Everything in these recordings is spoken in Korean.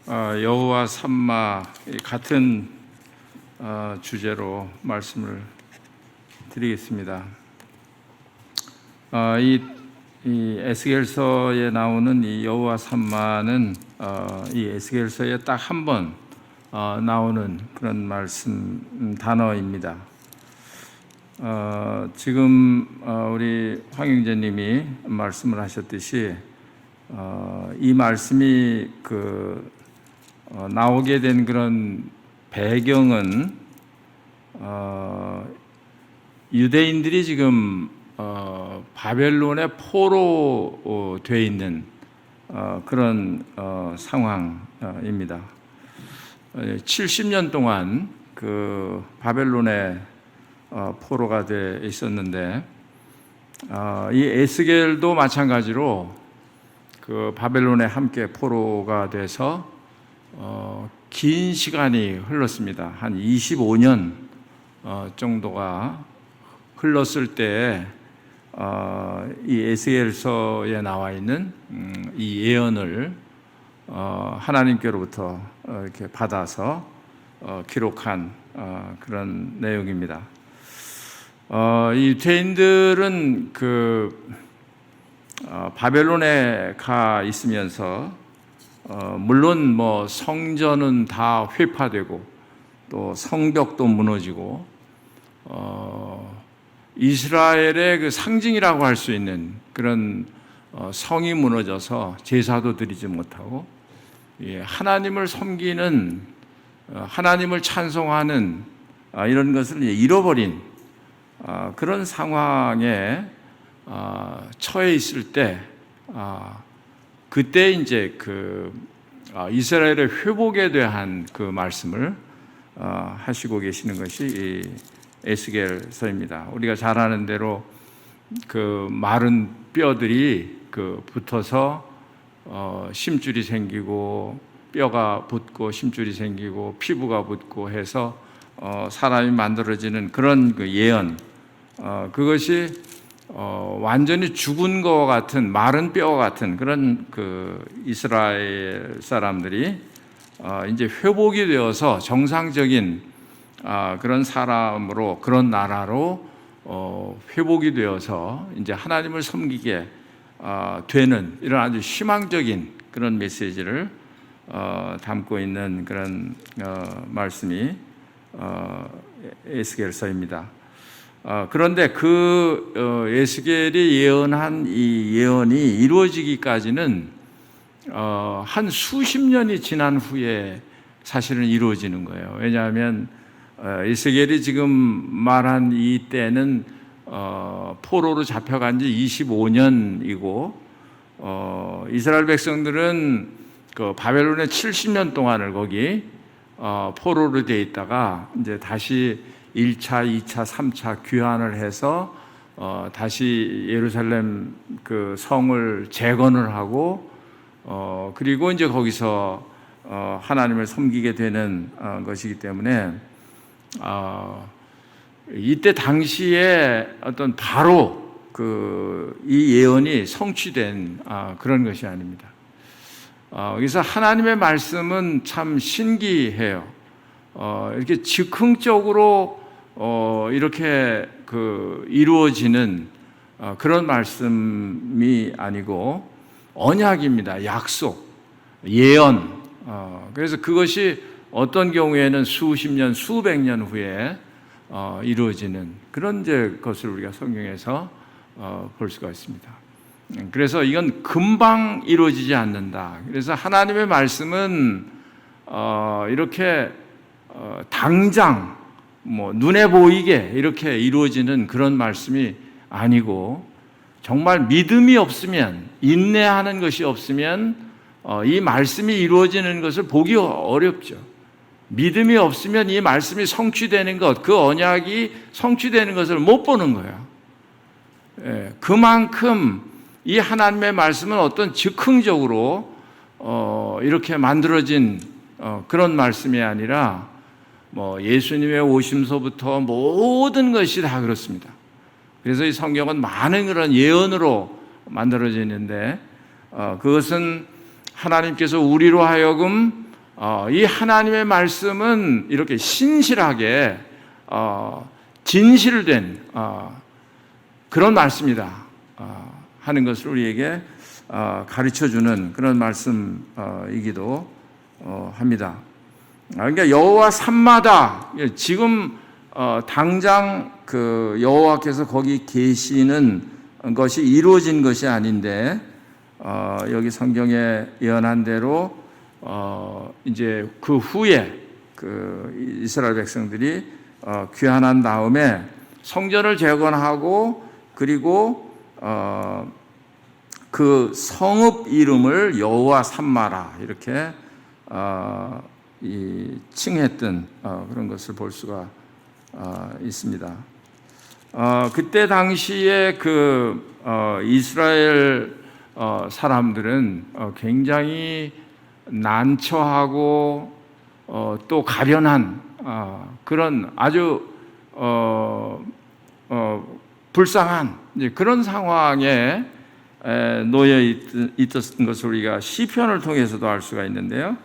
여호와 삼마 같은 주제로 말씀을 드리겠습니다. 이 에스겔서에 나오는 이 여호와 삼마는 이 에스겔서에 딱 한 번 나오는 그런 말씀 단어입니다. 지금 우리 황영재님이 말씀을 하셨듯이 이 말씀이 나오게 된 그런 배경은 유대인들이 지금 바벨론에 포로되어 있는 그런 상황입니다. 70년 동안 그 바벨론에 포로가 되어 있었는데 이 에스겔도 마찬가지로 그 바벨론에 함께 포로가 돼서 긴 시간이 흘렀습니다. 한 25년 정도가 흘렀을 때 이 에스겔서에 나와 있는 이 예언을 하나님께로부터 이렇게 받아서 기록한 그런 내용입니다. 이 유대인들은 바벨론에 가 있으면서 물론 성전은 다 회파되고 또 성벽도 무너지고 이스라엘의 그 상징이라고 할 수 있는 그런 성이 무너져서 제사도 드리지 못하고 하나님을 섬기는 하나님을 찬송하는 이런 것을 이뤄버린 그런 상황에 처해 있을 때 그때 이제 이스라엘의 회복에 대한 그 말씀을 하시고 계시는 것이 이 에스겔서입니다. 우리가 잘 아는 대로 그 마른 뼈들이 붙어서 심줄이 생기고 뼈가 붙고 심줄이 생기고 피부가 붙고 해서 사람이 만들어지는 그런 그 예언, 그것이 완전히 죽은 것 같은 마른 뼈 같은 그런 그 이스라엘 사람들이 이제 회복이 되어서 정상적인 그런 사람으로 그런 나라로 회복이 되어서 이제 하나님을 섬기게 되는 이런 아주 희망적인 그런 메시지를 담고 있는 그런 말씀이 에스겔서입니다. 그런데 에스겔이 예언한 이 예언이 이루어지기까지는 한 수십 년이 지난 후에 사실은 이루어지는 거예요. 왜냐하면 에스겔이 지금 말한 이 때는 포로로 잡혀간 지 25년이고 이스라엘 백성들은 그 바벨론에 70년 동안을 거기 포로로 되어 있다가 이제 다시 1차, 2차, 3차 귀환을 해서 다시 예루살렘 그 성을 재건을 하고 그리고 이제 거기서 하나님을 섬기게 되는 것이기 때문에 이때 당시에 어떤 바로 이 예언이 성취된 그런 것이 아닙니다. 그래서 하나님의 말씀은 참 신기해요. 이렇게 즉흥적으로 이렇게 이루어지는 그런 말씀이 아니고 언약입니다. 약속, 예언. 그래서 그것이 어떤 경우에는 수십 년, 수백 년 후에 이루어지는 그런 것을 우리가 성경에서 볼 수가 있습니다. 그래서 이건 금방 이루어지지 않는다. 그래서 하나님의 말씀은 이렇게 당장 눈에 보이게 이렇게 이루어지는 그런 말씀이 아니고 정말 믿음이 없으면 인내하는 것이 없으면 이 말씀이 이루어지는 것을 보기 어렵죠. 믿음이 없으면 이 말씀이 성취되는 것, 그 언약이 성취되는 것을 못 보는 거예요. 그만큼 이 하나님의 말씀은 어떤 즉흥적으로 이렇게 만들어진 그런 말씀이 아니라 예수님의 오심서부터 모든 것이 다 그렇습니다. 그래서 이 성경은 많은 그런 예언으로 만들어져 있는데 그것은 하나님께서 우리로 하여금 이 하나님의 말씀은 이렇게 신실하게 진실된 그런 말씀이다 하는 것을 우리에게 가르쳐주는 그런 말씀이기도 합니다. 그러니까 여호와 산마다 지금 당장 그 여호와께서 거기 계시는 것이 이루어진 것이 아닌데 여기 성경에 예언한 대로 이제 그 후에 그 이스라엘 백성들이 귀환한 다음에 성전을 재건하고 그리고 그 성읍 이름을 여호와 산마라 이렇게 칭했던 그런 것을 볼 수가 있습니다. 그때 당시에 그 이스라엘 사람들은 굉장히 난처하고 또 가련한 그런 아주 불쌍한 그런 상황에 놓여 있었던 것을 우리가 시편을 통해서도 알 수가 있는데요.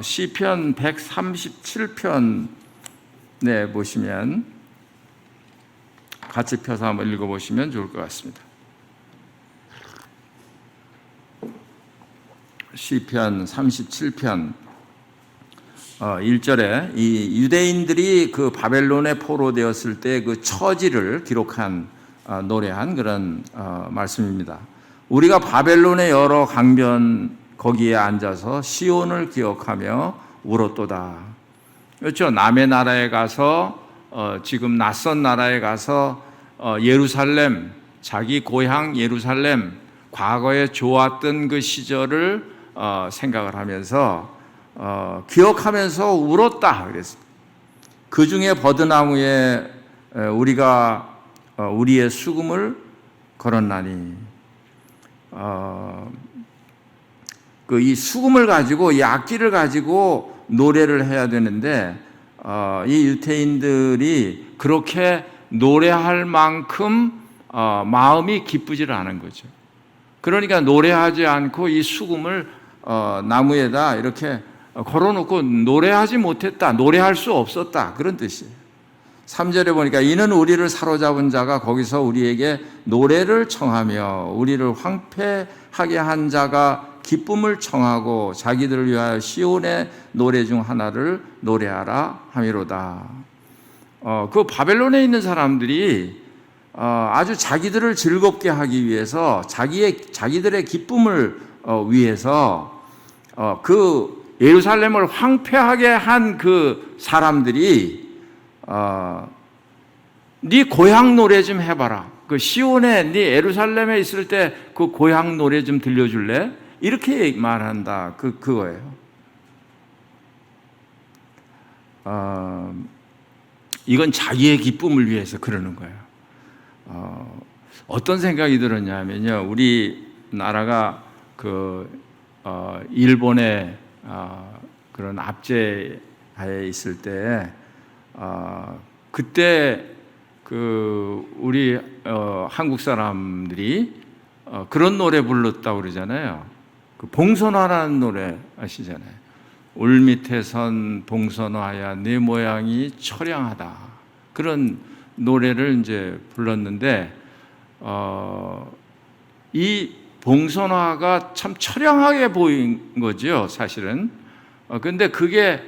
시편 137편에 보시면 같이 펴서 한번 읽어보시면 좋을 것 같습니다. 시편 37편 1절에 이 유대인들이 그 바벨론에 포로되었을 때 그 처지를 기록한 노래한 그런 말씀입니다. 우리가 바벨론의 여러 강변 거기에 앉아서 시온을 기억하며 울었도다. 그렇죠. 남의 나라에 가서 지금 낯선 나라에 가서 예루살렘, 자기 고향 예루살렘, 과거에 좋았던 그 시절을 생각을 하면서 기억하면서 울었다 그랬습니다. 그 중에 버드나무에 우리가 우리의 수금을 걸었나니 그 이 수금을 가지고 이 악기를 가지고 노래를 해야 되는데 이 유대인들이 그렇게 노래할 만큼 마음이 기쁘지를 않은 거죠. 그러니까 노래하지 않고 이 수금을 나무에다 이렇게 걸어놓고 노래하지 못했다, 노래할 수 없었다 그런 뜻이에요. 3절에 보니까 이는 우리를 사로잡은 자가 거기서 우리에게 노래를 청하며 우리를 황폐하게 한 자가 기쁨을 청하고 자기들을 위하여 시온의 노래 중 하나를 노래하라 함이로다. 그 바벨론에 있는 사람들이 아주 자기들을 즐겁게 하기 위해서 자기들의 기쁨을 위해서 그 예루살렘을 황폐하게 한 그 사람들이 네 고향 노래 좀 해봐라. 그 시온에 네 예루살렘에 있을 때 그 고향 노래 좀 들려줄래? 이렇게 말한다. 그거예요. 이건 자기의 기쁨을 위해서 그러는 거예요. 어떤 생각이 들었냐면요. 우리 나라가 그 일본의 그런 압제하에 있을 때 그때 그 우리 한국 사람들이 그런 노래 불렀다고 그러잖아요. 그 봉선화라는 노래 아시잖아요. 울 밑에 선 봉선화야 내 모양이 처량하다. 그런 노래를 이제 불렀는데 이 봉선화가 참 처량하게 보인 거죠, 사실은. 근데 그게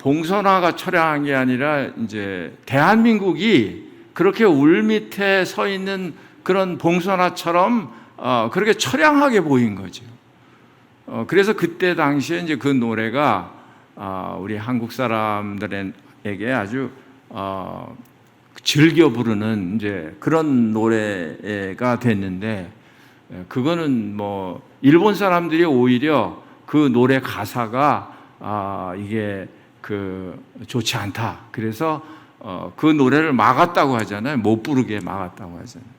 봉선화가 처량한 게 아니라 이제 대한민국이 그렇게 울 밑에 서 있는 그런 봉선화처럼 그렇게 처량하게 보인 거죠. 그래서 그때 당시에 이제 그 노래가 우리 한국 사람들에게 아주 즐겨 부르는 이제 그런 노래가 됐는데 그거는 뭐 일본 사람들이 오히려 그 노래 가사가 이게 그 좋지 않다. 그래서 그 노래를 막았다고 하잖아요. 못 부르게 막았다고 하잖아요.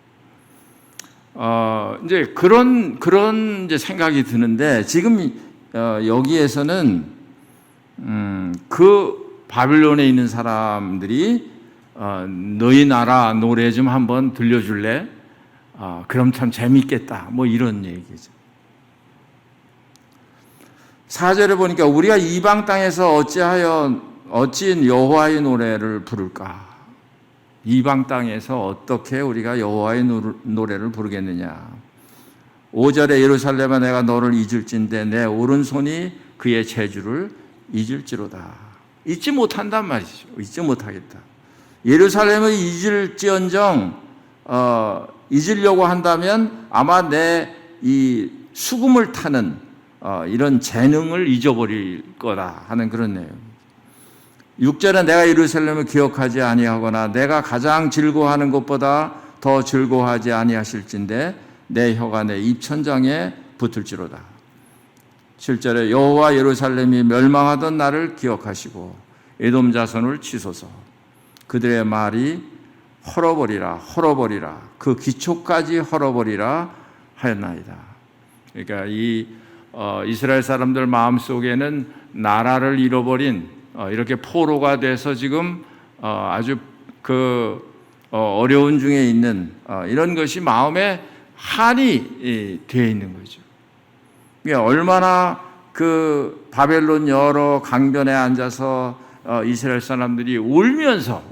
이제 그런 이제 생각이 드는데 지금 여기에서는 그 바빌론에 있는 사람들이 너희 나라 노래 좀 한번 들려줄래? 그럼 참 재밌겠다. 뭐 이런 얘기죠. 4절에 보니까 우리가 이방 땅에서 어찌 여호와의 노래를 부를까? 이방 땅에서 어떻게 우리가 여호와의 노래를 부르겠느냐? 5절에 예루살렘아 내가 너를 잊을진데 내 오른손이 그의 재주를 잊을지로다. 잊지 못한단 말이죠. 잊지 못하겠다. 예루살렘을 잊을지언정 잊으려고 한다면 아마 내 이 수금을 타는 이런 재능을 잊어버릴 거다 하는 그런 내용. 6절에 내가 예루살렘을 기억하지 아니하거나 내가 가장 즐거워하는 것보다 더 즐거워하지 아니하실진데 내 혀가 내 입천장에 붙을지로다. 7절에 여호와 예루살렘이 멸망하던 날을 기억하시고 에돔 자손을 치소서. 그들의 말이 헐어버리라 그 기초까지 헐어버리라 하였나이다. 그러니까 이 이스라엘 사람들 마음속에는 나라를 잃어버린 이렇게 포로가 돼서 지금 아주 어려운 중에 있는 이런 것이 마음에 한이 되어 있는 거죠. 그러니까 얼마나 그 바벨론 여러 강변에 앉아서 이스라엘 사람들이 울면서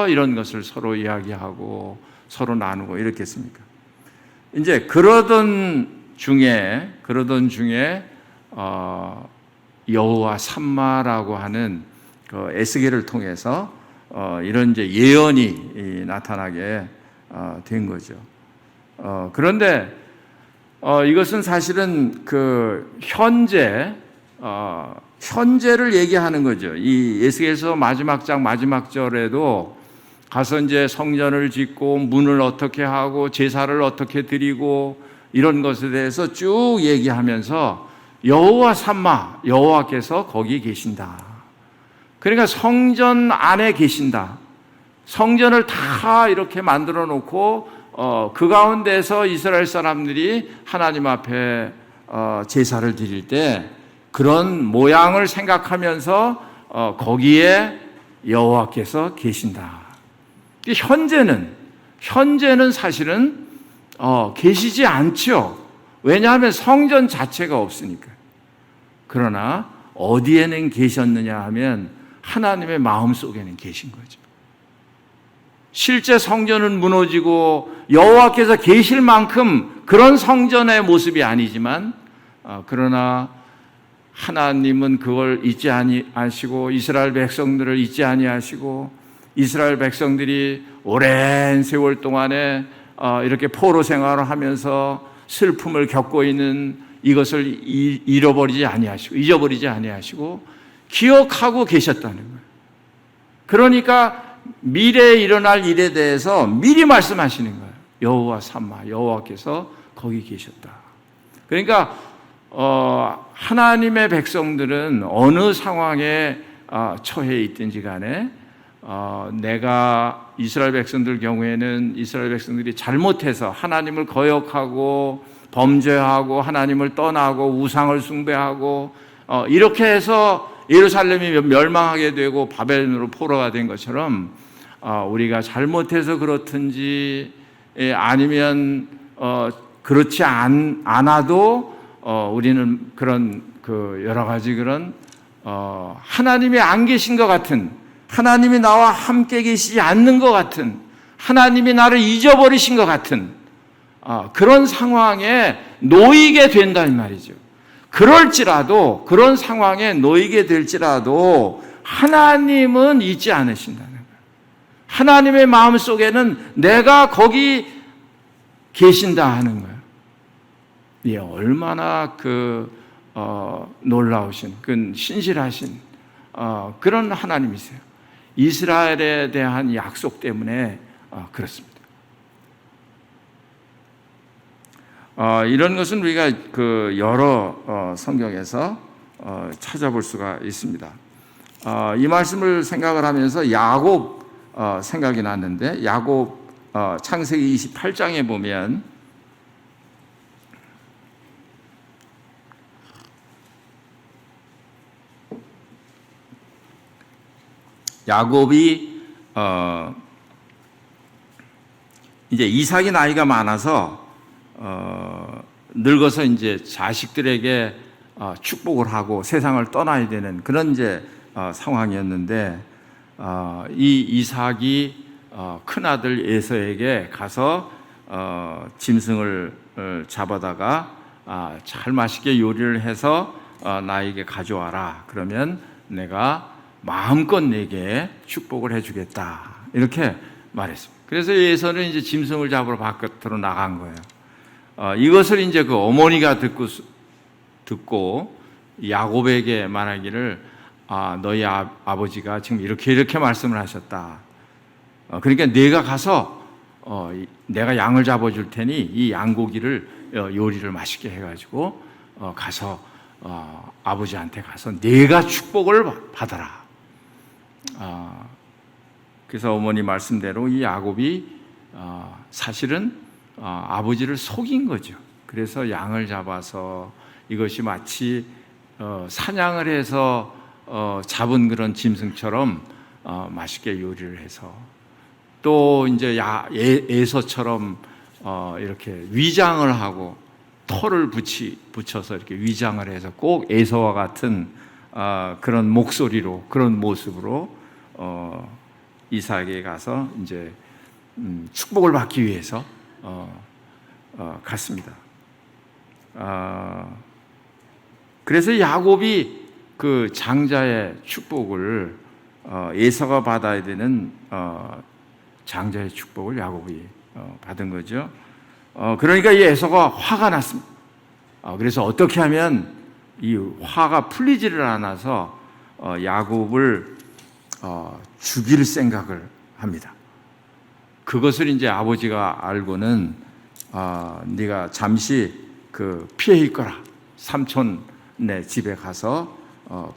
이런 것을 서로 이야기하고 서로 나누고 이렇겠습니까? 이제 그러던 중에 여호와 삼마라고 하는 그 에스겔을 통해서 이런 이제 예언이 나타나게 된 거죠. 그런데 이것은 사실은 그 현재를 얘기하는 거죠. 이 에스겔서 마지막 장 마지막 절에도 가서 이제 성전을 짓고 문을 어떻게 하고 제사를 어떻게 드리고 이런 것에 대해서 쭉 얘기하면서 여호와 삼마, 여호와께서 거기 계신다. 그러니까 성전 안에 계신다. 성전을 다 이렇게 만들어 놓고 그 가운데서 이스라엘 사람들이 하나님 앞에 제사를 드릴 때 그런 모양을 생각하면서 거기에 여호와께서 계신다. 현재는 사실은 계시지 않죠. 왜냐하면 성전 자체가 없으니까. 그러나 어디에는 계셨느냐 하면 하나님의 마음속에는 계신 거죠. 실제 성전은 무너지고 여호와께서 계실 만큼 그런 성전의 모습이 아니지만 그러나 하나님은 그걸 잊지 아니하시고 이스라엘 백성들을 잊지 아니하시고 이스라엘 백성들이 오랜 세월 동안에 이렇게 포로 생활을 하면서 슬픔을 겪고 있는 이것을 잊어버리지 아니하시고 기억하고 계셨다는 거예요. 그러니까 미래에 일어날 일에 대해서 미리 말씀하시는 거예요. 여호와 삼마, 여호와께서 거기 계셨다. 그러니까 하나님의 백성들은 어느 상황에 처해 있든지 간에 내가 이스라엘 백성들 경우에는 이스라엘 백성들이 잘못해서 하나님을 거역하고 범죄하고 하나님을 떠나고 우상을 숭배하고 이렇게 해서 예루살렘이 멸망하게 되고 바벨론으로 포로가 된 것처럼 우리가 잘못해서 그렇든지 아니면 그렇지 않아도 우리는 그런 여러 가지 그런 하나님이 안 계신 것 같은 하나님이 나와 함께 계시지 않는 것 같은 하나님이 나를 잊어버리신 것 같은 그런 상황에 놓이게 된다는 말이죠. 그럴지라도 그런 상황에 놓이게 될지라도 하나님은 잊지 않으신다는 거예요. 하나님의 마음속에는 내가 거기 계신다 하는 거예요. 예, 얼마나 놀라우신, 신실하신 그런 하나님이세요. 이스라엘에 대한 약속 때문에 그렇습니다. 이런 것은 우리가 여러 성경에서 찾아볼 수가 있습니다. 이 말씀을 생각을 하면서 야곱 생각이 났는데 야곱 창세기 28장에 보면 야곱이 이제 이삭이 나이가 많아서 늙어서 이제 자식들에게 축복을 하고 세상을 떠나야 되는 그런 이제 상황이었는데, 이 이삭이 큰 아들 에서에게 가서 짐승을 잡아다가 잘 맛있게 요리를 해서 나에게 가져와라. 그러면 내가 마음껏 내게 축복을 해주겠다. 이렇게 말했습니다. 그래서 에서는 이제 짐승을 잡으러 바깥으로 나간 거예요. 이것을 이제 그 어머니가 듣고 야곱에게 말하기를, 너희 아버지가 지금 이렇게 말씀을 하셨다. 그러니까 내가 가서 내가 양을 잡아줄 테니 이 양고기를 요리를 맛있게 해가지고 가서 아버지한테 가서 내가 축복을 받아라. 그래서 어머니 말씀대로 이 야곱이 사실은 아버지를 속인 거죠. 그래서 양을 잡아서 이것이 마치 사냥을 해서 잡은 그런 짐승처럼 맛있게 요리를 해서, 또 이제 에서처럼 이렇게 위장을 하고 털을 붙여서 이렇게 위장을 해서 꼭 에서와 같은 그런 목소리로, 그런 모습으로 이삭에게 가서 이제 축복을 받기 위해서 갔습니다. 그래서 야곱이 그 장자의 축복을 에서가 받아야 되는 장자의 축복을 야곱이 받은 거죠. 그러니까 이 에서가 화가 났습니다. 그래서 어떻게 하면 이 화가 풀리지를 않아서 야곱을 죽일 생각을 합니다. 그것을 이제 아버지가 알고는 네가 잠시 피해 있거라. 삼촌네 집에 가서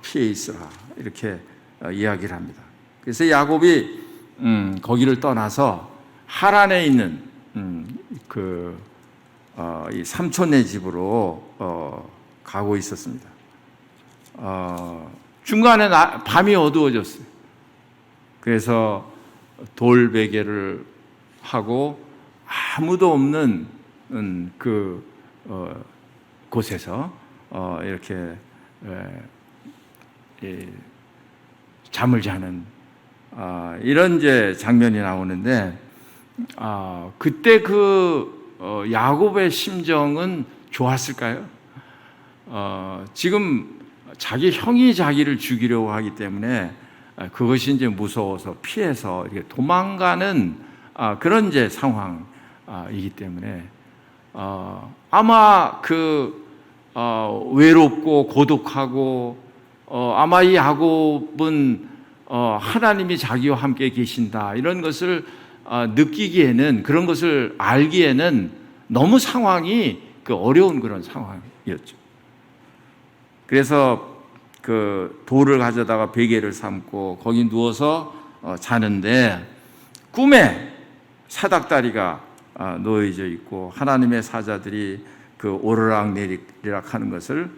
피해 있으라. 이렇게 이야기를 합니다. 그래서 야곱이 거기를 떠나서 하란에 있는 이 삼촌네 집으로 가고 있었습니다. 중간에 밤이 어두워졌어요. 그래서 돌베개를 하고 아무도 없는 곳에서 이렇게 잠을 자는 이런 이제 장면이 나오는데, 그때 야곱의 심정은 좋았을까요? 지금 자기 형이 자기를 죽이려고 하기 때문에 그것이 이제 무서워서 피해서 이렇게 도망가는 그런 이제 상황이기 때문에 아마 외롭고 고독하고 아마 이 야곱은 하나님이 자기와 함께 계신다 이런 것을 느끼기에는, 그런 것을 알기에는 너무 상황이 어려운 그런 상황이었죠. 그래서 돌을 가져다가 베개를 삼고 거기 누워서 자는데 꿈에 사닥다리가 놓여져 있고 하나님의 사자들이 오르락내리락 하는 것을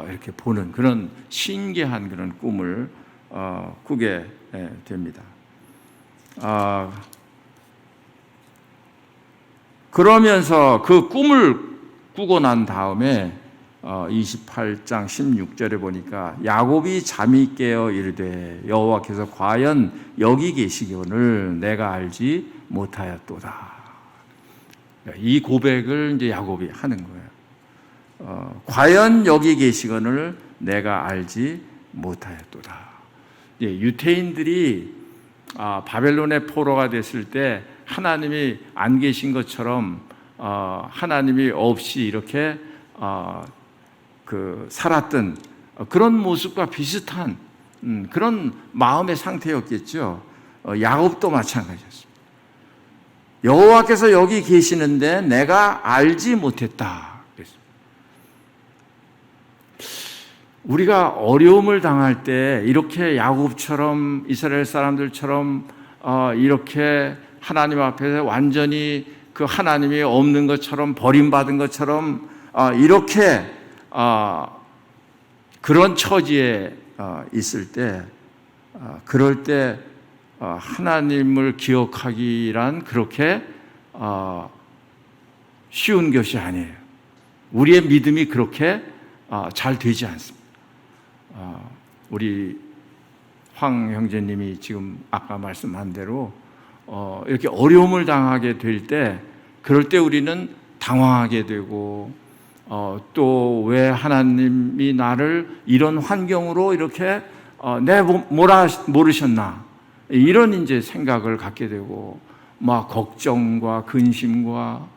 이렇게 보는 그런 신기한 그런 꿈을 꾸게 됩니다. 그러면서 그 꿈을 꾸고 난 다음에 28장 16절에 보니까 야곱이 잠이 깨어 이르되 여호와께서 과연 여기 계시기를 내가 알지 못하였도다. 이 고백을 이제 야곱이 하는 거예요. 과연 여기 계시거늘 내가 알지 못하였도다. 유태인들이 바벨론의 포로가 됐을 때 하나님이 안 계신 것처럼 하나님이 없이 이렇게 살았던 그런 모습과 비슷한 그런 마음의 상태였겠죠. 야곱도 마찬가지였습니다. 여호와께서 여기 계시는데 내가 알지 못했다. 우리가 어려움을 당할 때 이렇게 야곱처럼 이스라엘 사람들처럼 이렇게 하나님 앞에서 완전히 하나님이 없는 것처럼 버림받은 것처럼 이렇게 그런 처지에 있을 때, 그럴 때 하나님을 기억하기란 그렇게 쉬운 것이 아니에요. 우리의 믿음이 그렇게 잘 되지 않습니다. 우리 황 형제님이 지금 아까 말씀한 대로 이렇게 어려움을 당하게 될 때, 그럴 때 우리는 당황하게 되고 또 왜 하나님이 나를 이런 환경으로 이렇게 모르셨나, 이런 이제 생각을 갖게 되고, 막 걱정과 근심과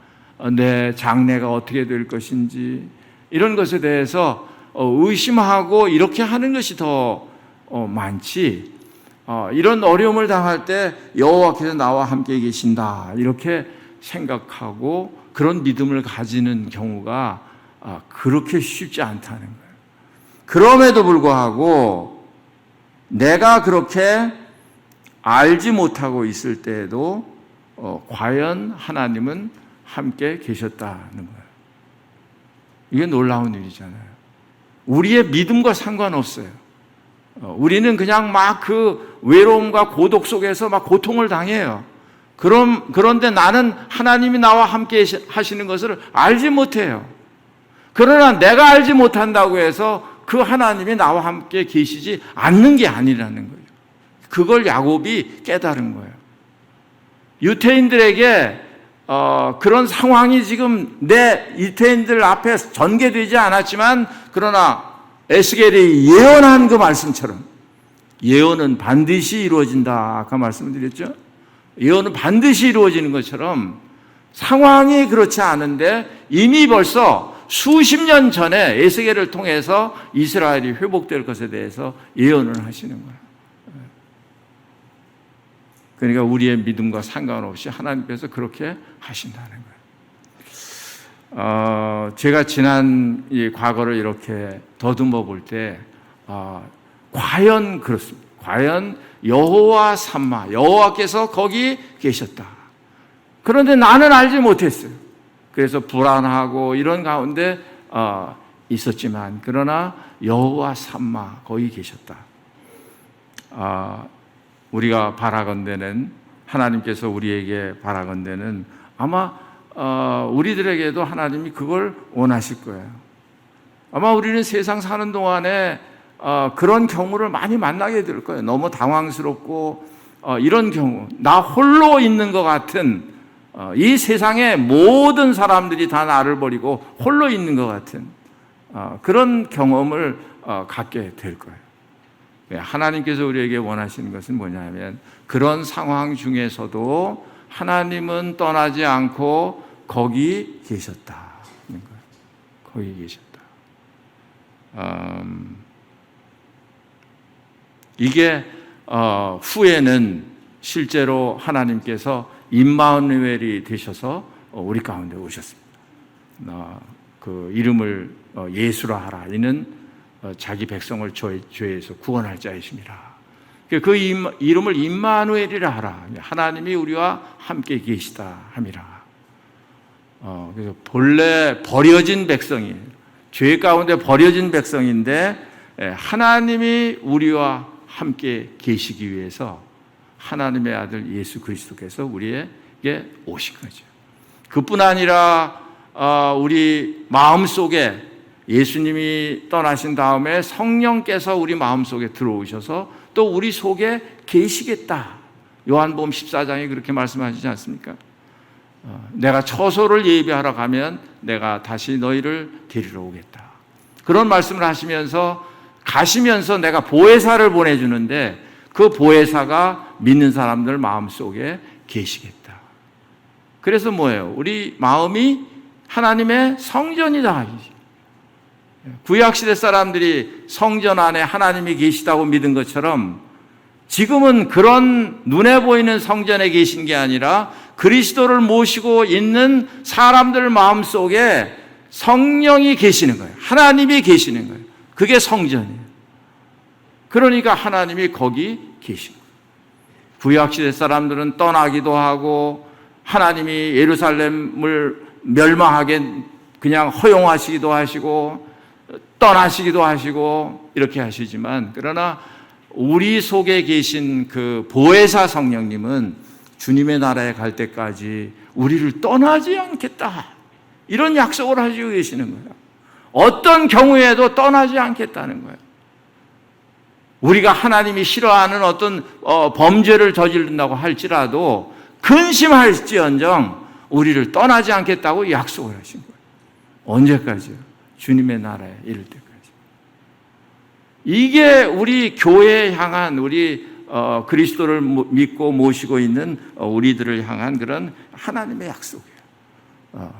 내 장래가 어떻게 될 것인지 이런 것에 대해서 의심하고 이렇게 하는 것이 더 많지, 이런 어려움을 당할 때 여호와께서 나와 함께 계신다 이렇게 생각하고 그런 믿음을 가지는 경우가 그렇게 쉽지 않다는 거예요. 그럼에도 불구하고 내가 그렇게 알지 못하고 있을 때에도 과연 하나님은 함께 계셨다는 거예요. 이게 놀라운 일이잖아요. 우리의 믿음과 상관없어요. 우리는 그냥 막 그 외로움과 고독 속에서 막 고통을 당해요. 그런데 나는 하나님이 나와 함께 하시는 것을 알지 못해요. 그러나 내가 알지 못한다고 해서 그 하나님이 나와 함께 계시지 않는 게 아니라는 거예요. 그걸 야곱이 깨달은 거예요. 유태인들에게 그런 상황이 지금 내 유태인들 앞에 전개되지 않았지만, 그러나 에스겔이 예언한 그 말씀처럼 예언은 반드시 이루어진다 아까 말씀을 드렸죠. 예언은 반드시 이루어지는 것처럼 상황이 그렇지 않은데 이미 벌써 수십 년 전에 에스겔을 통해서 이스라엘이 회복될 것에 대해서 예언을 하시는 거예요. 그러니까 우리의 믿음과 상관없이 하나님께서 그렇게 하신다는 거예요. 제가 지난 이 과거를 이렇게 더듬어 볼 때 과연 그렇습니다. 과연 여호와 삼마, 여호와께서 거기 계셨다. 그런데 나는 알지 못했어요. 그래서 불안하고 이런 가운데 있었지만, 그러나 여호와 삼마 거기 계셨다. 우리가 바라건대는, 하나님께서 우리에게 바라건대는 아마 우리들에게도 하나님이 그걸 원하실 거예요. 아마 우리는 세상 사는 동안에 그런 경우를 많이 만나게 될 거예요. 너무 당황스럽고 이런 경우, 나 홀로 있는 것 같은, 이 세상의 모든 사람들이 다 나를 버리고 홀로 있는 것 같은 그런 경험을 갖게 될 거예요. 하나님께서 우리에게 원하시는 것은 뭐냐면, 그런 상황 중에서도 하나님은 떠나지 않고 거기 계셨다는 거예요. 거기 계셨다. 이게 후에는 실제로 하나님께서 임마누엘이 되셔서 우리 가운데 오셨습니다. 그 이름을 예수라 하라. 이는 자기 백성을 죄에서 구원할 자이십니다. 그 이름을 임마누엘이라 하라. 하나님이 우리와 함께 계시다 함이라. 그래서 본래 버려진 백성이, 죄 가운데 버려진 백성인데 하나님이 우리와 함께 계시기 위해서 하나님의 아들 예수 그리스도께서 우리에게 오신 거죠. 그뿐 아니라 우리 마음속에 예수님이 떠나신 다음에 성령께서 우리 마음속에 들어오셔서 또 우리 속에 계시겠다. 요한복음 14장에 그렇게 말씀하시지 않습니까? 내가 처소를 예비하러 가면 내가 다시 너희를 데리러 오겠다. 그런 말씀을 하시면서 가시면서 내가 보혜사를 보내주는데, 그 보혜사가 믿는 사람들 마음속에 계시겠다. 그래서 뭐예요? 우리 마음이 하나님의 성전이다. 구약시대 사람들이 성전 안에 하나님이 계시다고 믿은 것처럼, 지금은 그런 눈에 보이는 성전에 계신 게 아니라 그리스도를 모시고 있는 사람들 마음속에 성령이 계시는 거예요. 하나님이 계시는 거예요. 그게 성전이에요. 그러니까 하나님이 거기 계신 거예요. 구약시대 사람들은 떠나기도 하고 하나님이 예루살렘을 멸망하게 그냥 허용하시기도 하시고 떠나시기도 하시고 이렇게 하시지만, 그러나 우리 속에 계신 그 보혜사 성령님은 주님의 나라에 갈 때까지 우리를 떠나지 않겠다, 이런 약속을 하시고 계시는 거예요. 어떤 경우에도 떠나지 않겠다는 거예요. 우리가 하나님이 싫어하는 어떤 범죄를 저지른다고 할지라도 근심할지언정 우리를 떠나지 않겠다고 약속을 하신 거예요. 언제까지요? 주님의 나라에 이를 때까지. 이게 우리 교회에 향한, 우리 그리스도를 믿고 모시고 있는 우리들을 향한 그런 하나님의 약속이에요.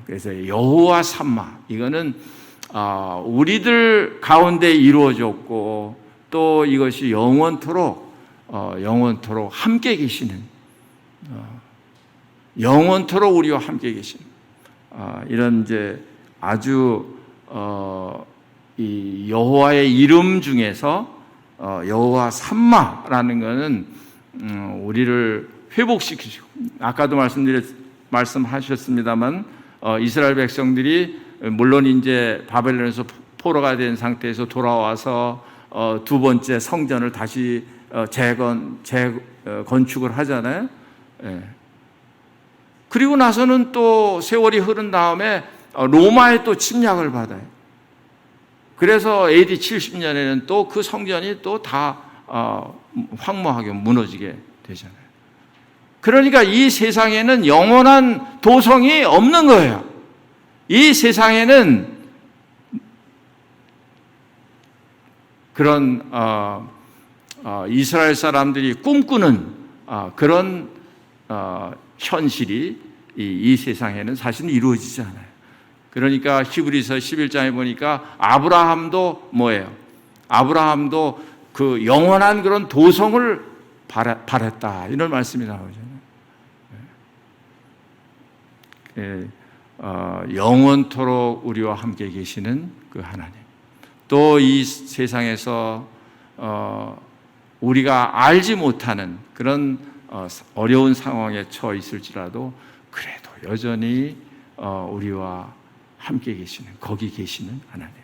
그래서 여호와 삼마, 이거는 우리들 가운데 이루어졌고 또 이것이 영원토록 함께 계시는, 영원토록 우리와 함께 계시는 이런 이제 아주 이 여호와의 이름 중에서 여호와 삼마라는 것은 우리를 회복시키시고, 아까도 말씀하셨습니다만 이스라엘 백성들이 물론 이제 바벨론에서 포로가 된 상태에서 돌아와서 두 번째 성전을 다시 재건축을 하잖아요. 그리고 나서는 또 세월이 흐른 다음에 로마에 또 침략을 받아요. 그래서 AD 70년에는 또 그 성전이 또 다 황무하게 무너지게 되잖아요. 그러니까 이 세상에는 영원한 도성이 없는 거예요. 이 세상에는 그런 이스라엘 사람들이 꿈꾸는 그런 현실이 이 세상에는 사실은 이루어지지 않아요. 그러니까 히브리서 11장에 보니까 아브라함도 뭐예요? 아브라함도 그 영원한 그런 도성을 바랬다, 이런 말씀이 나오잖아요. 영원토록 우리와 함께 계시는 그 하나님, 또 이 세상에서 우리가 알지 못하는 그런 어려운 상황에 처해 있을지라도 그래도 여전히 우리와 함께 계시는, 거기 계시는 하나님,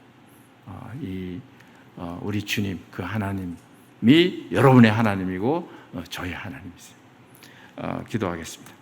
우리 주님, 그 하나님이 여러분의 하나님이고 저의 하나님이세요. 기도하겠습니다.